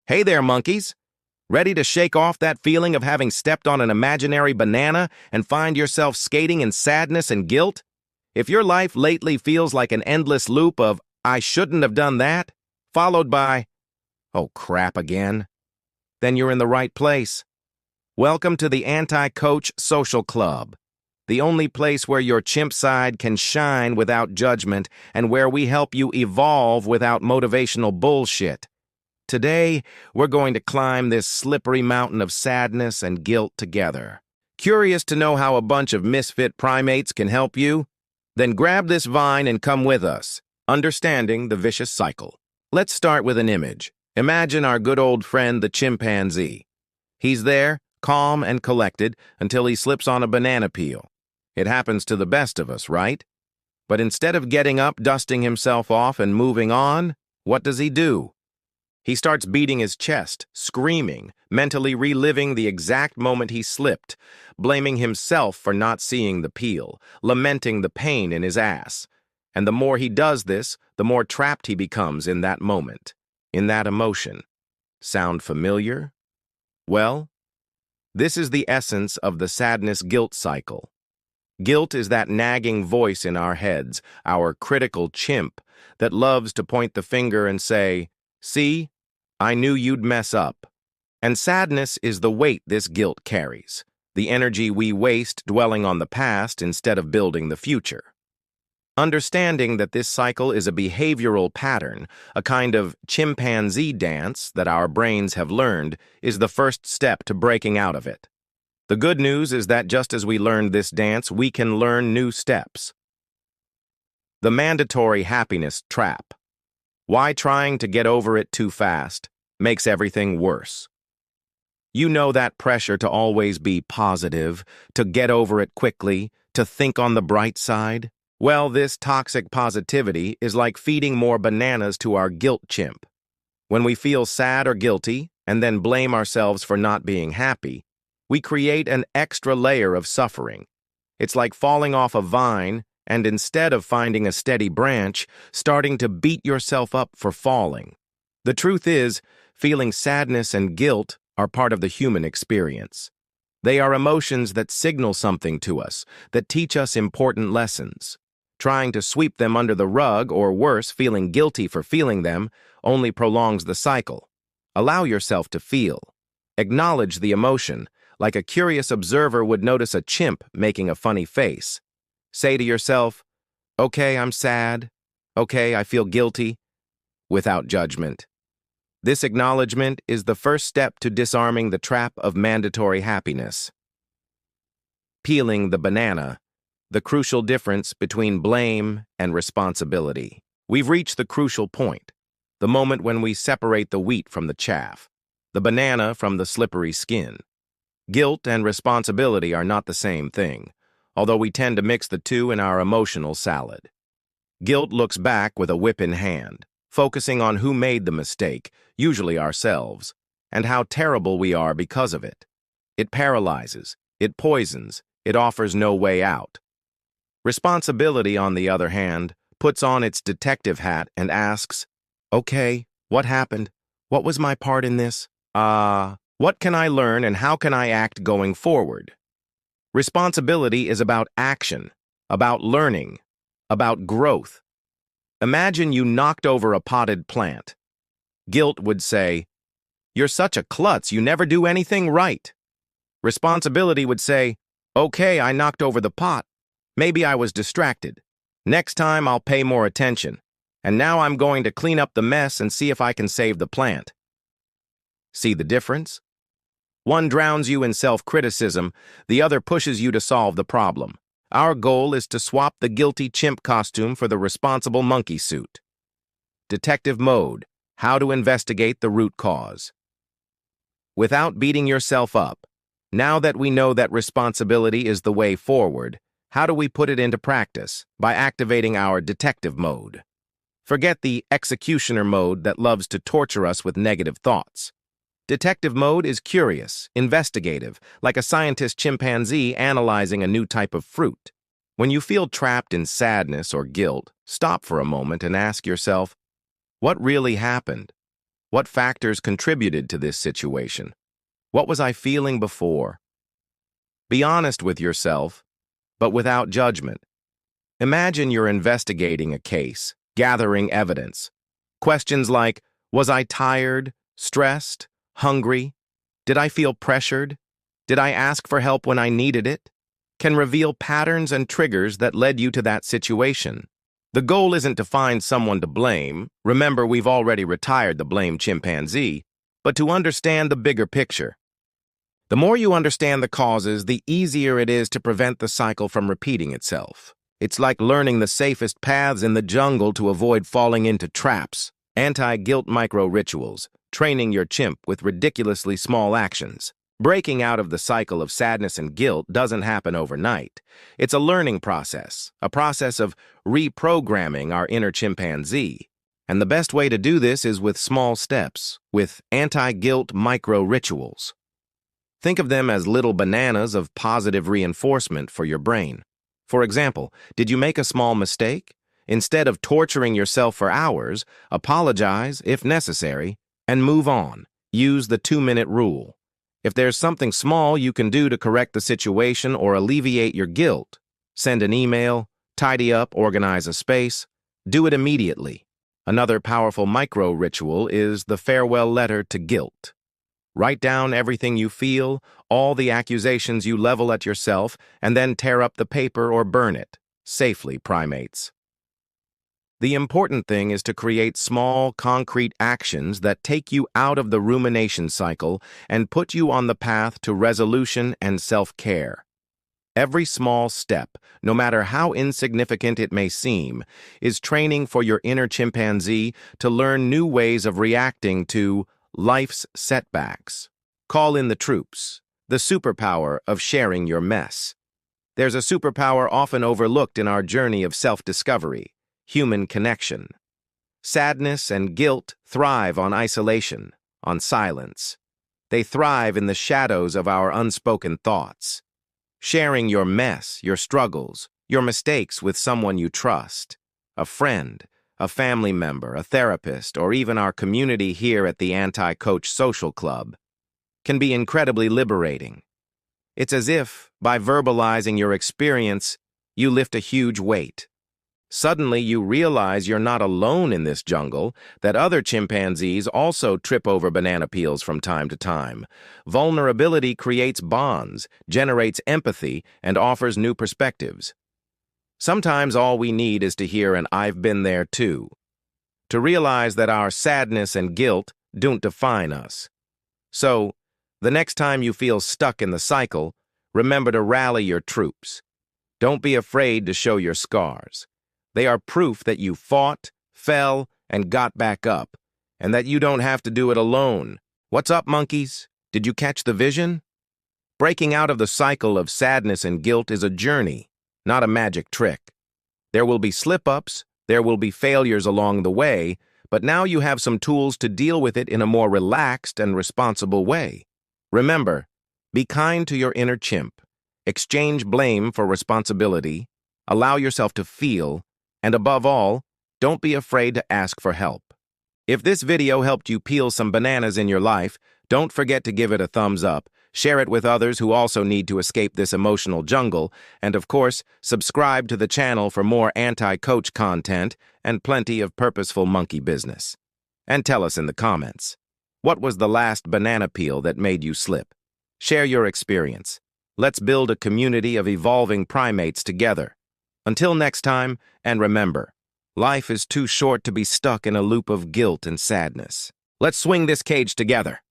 Hey there, monkeys! Ready to shake off that feeling of having stepped on an imaginary banana and find yourself skating in sadness and guilt? If your life lately feels like an endless loop of, I shouldn't have done that, followed by, oh crap again, then you're in the right place. Welcome to the Anti-Coach Social Club, the only place where your chimp side can shine without judgment and where we help you evolve without motivational bullshit. Today, we're going to climb this slippery mountain of sadness and guilt together. Curious to know how a bunch of misfit primates can help you? Then grab this vine and come with us, understanding the vicious cycle. Let's start with an image. Imagine our good old friend, the chimpanzee. He's there, calm and collected, until he slips on a banana peel. It happens to the best of us, right? But instead of getting up, dusting himself off, and moving on, what does he do? He starts beating his chest, screaming, mentally reliving the exact moment he slipped, blaming himself for not seeing the peel, lamenting the pain in his ass. And the more he does this, the more trapped he becomes in that moment, in that emotion. Sound familiar? Well, this is the essence of the sadness-guilt cycle. Guilt is that nagging voice in our heads, our critical chimp, that loves to point the finger and say, "See? I knew you'd mess up." And sadness is the weight this guilt carries, the energy we waste dwelling on the past instead of building the future. Understanding that this cycle is a behavioral pattern, a kind of chimpanzee dance that our brains have learned, is the first step to breaking out of it. The good news is that just as we learned this dance, we can learn new steps. The mandatory happiness trap. Why trying to get over it too fast makes everything worse. You know that pressure to always be positive, to get over it quickly, to think on the bright side? Well, this toxic positivity is like feeding more bananas to our guilt chimp. When we feel sad or guilty, and then blame ourselves for not being happy, we create an extra layer of suffering. It's like falling off a vine and instead of finding a steady branch, starting to beat yourself up for falling. The truth is, feeling sadness and guilt are part of the human experience. They are emotions that signal something to us, that teach us important lessons. Trying to sweep them under the rug, or worse, feeling guilty for feeling them, only prolongs the cycle. Allow yourself to feel. Acknowledge the emotion, like a curious observer would notice a chimp making a funny face. Say to yourself, "Okay, I'm sad. Okay, I feel guilty," without judgment. This acknowledgement is the first step to disarming the trap of mandatory happiness. Peeling the banana, the crucial difference between blame and responsibility. We've reached the crucial point, the moment when we separate the wheat from the chaff, the banana from the slippery skin. Guilt and responsibility are not the same thing, although we tend to mix the two in our emotional salad. Guilt looks back with a whip in hand, focusing on who made the mistake, usually ourselves, and how terrible we are because of it. It paralyzes, it poisons, it offers no way out. Responsibility, on the other hand, puts on its detective hat and asks, "Okay, what happened? What was my part in this? What can I learn and how can I act going forward?" Responsibility is about action, about learning, about growth. Imagine you knocked over a potted plant. Guilt would say, "You're such a klutz, you never do anything right." Responsibility would say, "Okay, I knocked over the pot. Maybe I was distracted. Next time I'll pay more attention. And now I'm going to clean up the mess and see if I can save the plant." See the difference? One drowns you in self-criticism, the other pushes you to solve the problem. Our goal is to swap the guilty chimp costume for the responsible monkey suit. Detective mode, how to investigate the root cause. Without beating yourself up, now that we know that responsibility is the way forward, how do we put it into practice? By activating our detective mode. Forget the executioner mode that loves to torture us with negative thoughts. Detective mode is curious, investigative, like a scientist chimpanzee analyzing a new type of fruit. When you feel trapped in sadness or guilt, stop for a moment and ask yourself, what really happened? What factors contributed to this situation? What was I feeling before? Be honest with yourself, but without judgment. Imagine you're investigating a case, gathering evidence. Questions like, was I tired, stressed, hungry? Did I feel pressured? Did I ask for help when I needed it? Can reveal patterns and triggers that led you to that situation. The goal isn't to find someone to blame. Remember, we've already retired the blame chimpanzee, but to understand the bigger picture. The more you understand the causes, the easier it is to prevent the cycle from repeating itself. It's like learning the safest paths in the jungle to avoid falling into traps. Anti-guilt micro-rituals, training your chimp with ridiculously small actions. Breaking out of the cycle of sadness and guilt doesn't happen overnight. It's a learning process, a process of reprogramming our inner chimpanzee. And the best way to do this is with small steps, with anti-guilt micro-rituals. Think of them as little bananas of positive reinforcement for your brain. For example, did you make a small mistake? Instead of torturing yourself for hours, apologize if necessary, and move on. Use the 2-minute rule. If there's something small you can do to correct the situation or alleviate your guilt, send an email, tidy up, organize a space, do it immediately. Another powerful micro-ritual is the farewell letter to guilt. Write down everything you feel, all the accusations you level at yourself, and then tear up the paper or burn it. Safely, primates. The important thing is to create small, concrete actions that take you out of the rumination cycle and put you on the path to resolution and self-care. Every small step, no matter how insignificant it may seem, is training for your inner chimpanzee to learn new ways of reacting to life's setbacks. Call in the troops, the superpower of sharing your mess. There's a superpower often overlooked in our journey of self-discovery. Human connection. Sadness and guilt thrive on isolation, on silence. They thrive in the shadows of our unspoken thoughts. Sharing your mess, your struggles, your mistakes with someone you trust, a friend, a family member, a therapist, or even our community here at the Anti-Coach Social Club, can be incredibly liberating. It's as if, by verbalizing your experience, you lift a huge weight. Suddenly, you realize you're not alone in this jungle, that other chimpanzees also trip over banana peels from time to time. Vulnerability creates bonds, generates empathy, and offers new perspectives. Sometimes all we need is to hear an "I've been there too," to realize that our sadness and guilt don't define us. So, the next time you feel stuck in the cycle, remember to rally your troops. Don't be afraid to show your scars. They are proof that you fought, fell, and got back up, and that you don't have to do it alone. What's up, monkeys? Did you catch the vision? Breaking out of the cycle of sadness and guilt is a journey, not a magic trick. There will be slip-ups, there will be failures along the way, but now you have some tools to deal with it in a more relaxed and responsible way. Remember, be kind to your inner chimp. Exchange blame for responsibility. Allow yourself to feel. And above all, don't be afraid to ask for help. If this video helped you peel some bananas in your life, don't forget to give it a thumbs up, share it with others who also need to escape this emotional jungle, and of course, subscribe to the channel for more anti-coach content and plenty of purposeful monkey business. And tell us in the comments, what was the last banana peel that made you slip? Share your experience. Let's build a community of evolving primates together. Until next time, and remember, life is too short to be stuck in a loop of guilt and sadness. Let's swing this cage together.